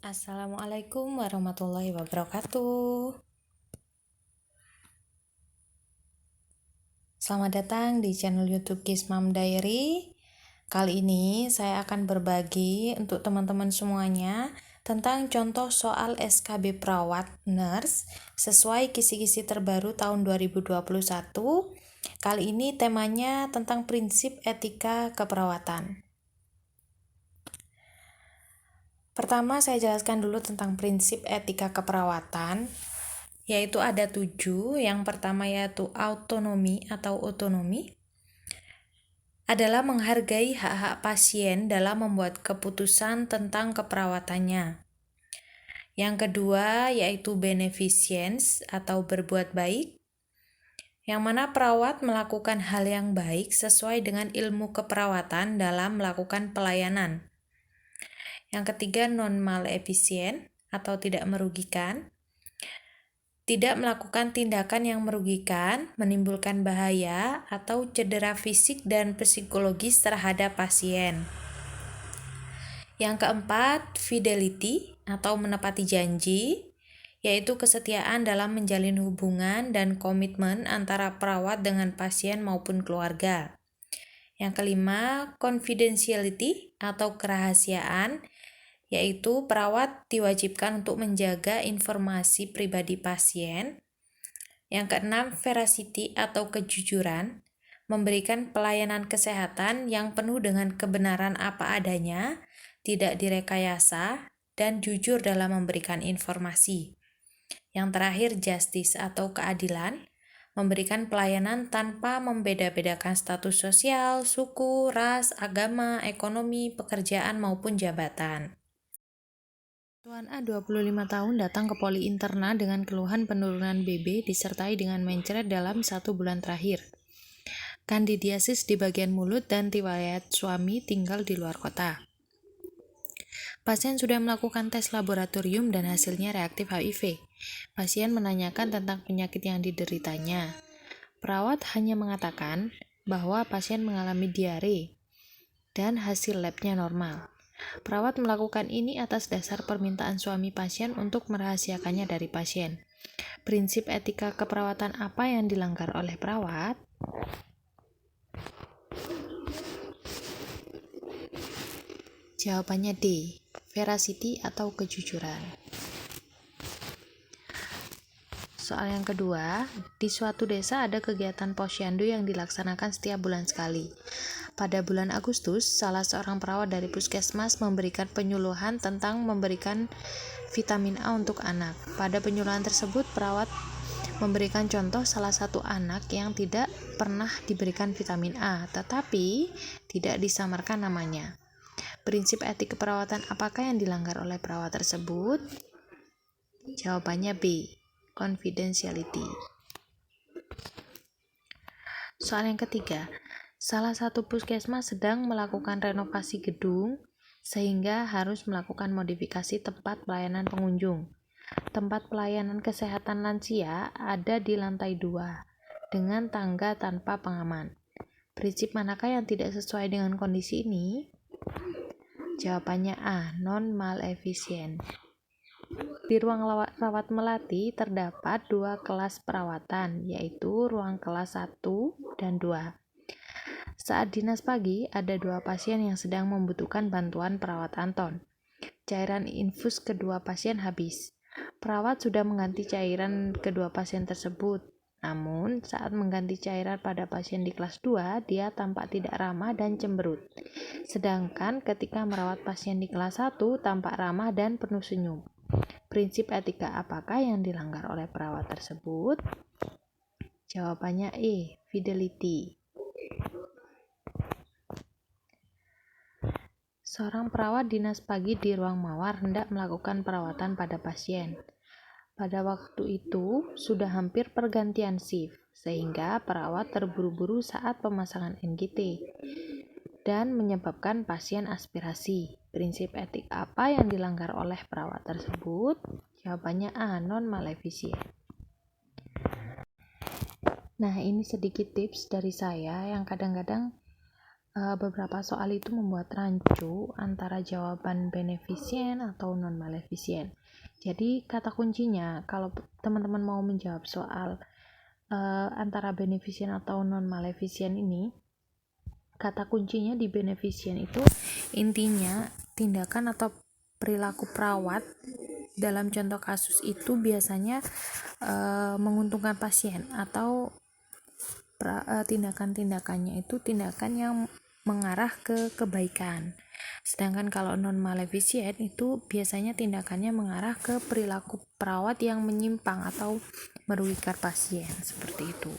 Assalamualaikum warahmatullahi wabarakatuh. Selamat datang di channel YouTube Kismam Diary. Kali ini saya akan berbagi untuk teman-teman semuanya tentang contoh soal SKB Perawat Nurse sesuai kisi-kisi terbaru tahun 2021. Kali ini temanya tentang prinsip etika keperawatan. Pertama, saya jelaskan dulu tentang prinsip etika keperawatan, yaitu ada 7. Yang pertama yaitu autonomi atau otonomi, adalah menghargai hak-hak pasien dalam membuat keputusan tentang keperawatannya. Yang kedua yaitu beneficence atau berbuat baik, yang mana perawat melakukan hal yang baik sesuai dengan ilmu keperawatan dalam melakukan pelayanan. Yang ketiga non-maleficient atau tidak merugikan, tidak melakukan tindakan yang merugikan, menimbulkan bahaya, atau cedera fisik dan psikologis terhadap pasien. Yang keempat, fidelity atau menepati janji, yaitu kesetiaan dalam menjalin hubungan dan komitmen antara perawat dengan pasien maupun keluarga. Yang kelima, confidentiality atau kerahasiaan, yaitu perawat diwajibkan untuk menjaga informasi pribadi pasien. Yang keenam, veracity atau kejujuran, memberikan pelayanan kesehatan yang penuh dengan kebenaran apa adanya, tidak direkayasa, dan jujur dalam memberikan informasi. Yang terakhir, justice atau keadilan, memberikan pelayanan tanpa membeda-bedakan status sosial, suku, ras, agama, ekonomi, pekerjaan, maupun jabatan. Tuan A 25 tahun datang ke poli interna dengan keluhan penurunan BB disertai dengan mencret dalam 1 bulan terakhir. Kandidiasis di bagian mulut dan riwayat suami tinggal di luar kota. Pasien sudah melakukan tes laboratorium dan hasilnya reaktif HIV. Pasien menanyakan tentang penyakit yang dideritanya. Perawat hanya mengatakan bahwa pasien mengalami diare dan hasil labnya normal. Perawat melakukan ini atas dasar permintaan suami pasien untuk merahasiakannya dari pasien. Prinsip etika keperawatan apa yang dilanggar oleh perawat? Jawabannya D, veracity atau kejujuran. Soal yang kedua, di suatu desa ada kegiatan posyandu yang dilaksanakan setiap bulan sekali. Pada bulan Agustus, salah seorang perawat dari puskesmas memberikan penyuluhan tentang memberikan vitamin A untuk anak. Pada penyuluhan tersebut, perawat memberikan contoh salah satu anak yang tidak pernah diberikan vitamin A, tetapi tidak disamarkan namanya. Prinsip etik keperawatan apakah yang dilanggar oleh perawat tersebut? Jawabannya B, confidentiality. Soal yang ketiga, salah satu puskesmas sedang melakukan renovasi gedung sehingga harus melakukan modifikasi tempat pelayanan pengunjung. Tempat pelayanan kesehatan lansia ada di lantai 2 dengan tangga tanpa pengaman. Prinsip manakah yang tidak sesuai dengan kondisi ini? Jawabannya A, non-maleficient. Di ruang rawat melati terdapat 2 kelas perawatan, yaitu ruang kelas 1 dan 2. Saat dinas pagi, ada 2 pasien yang sedang membutuhkan bantuan perawat Anton. Cairan infus kedua pasien habis. Perawat sudah mengganti cairan kedua pasien tersebut. Namun, saat mengganti cairan pada pasien di kelas 2, dia tampak tidak ramah dan cemberut. Sedangkan ketika merawat pasien di kelas 1, tampak ramah dan penuh senyum. Prinsip etika apakah yang dilanggar oleh perawat tersebut? Jawabannya E, fidelity. Seorang perawat dinas pagi di ruang mawar hendak melakukan perawatan pada pasien. Pada waktu itu sudah hampir pergantian shift, sehingga perawat terburu-buru saat pemasangan NGT dan menyebabkan pasien aspirasi. Prinsip etik apa yang dilanggar oleh perawat tersebut? Jawabannya A, non-maleficient. Nah, ini sedikit tips dari saya yang kadang-kadang beberapa soal itu membuat rancu antara jawaban beneficient atau non maleficient. Jadi kata kuncinya kalau teman-teman mau menjawab soal antara beneficient atau non maleficient ini, kata kuncinya di beneficient itu intinya tindakan atau perilaku perawat dalam contoh kasus itu biasanya menguntungkan pasien, atau tindakan-tindakannya itu tindakan yang mengarah ke kebaikan. Sedangkan kalau non maleficient itu biasanya tindakannya mengarah ke perilaku perawat yang menyimpang atau merugikan pasien, seperti itu.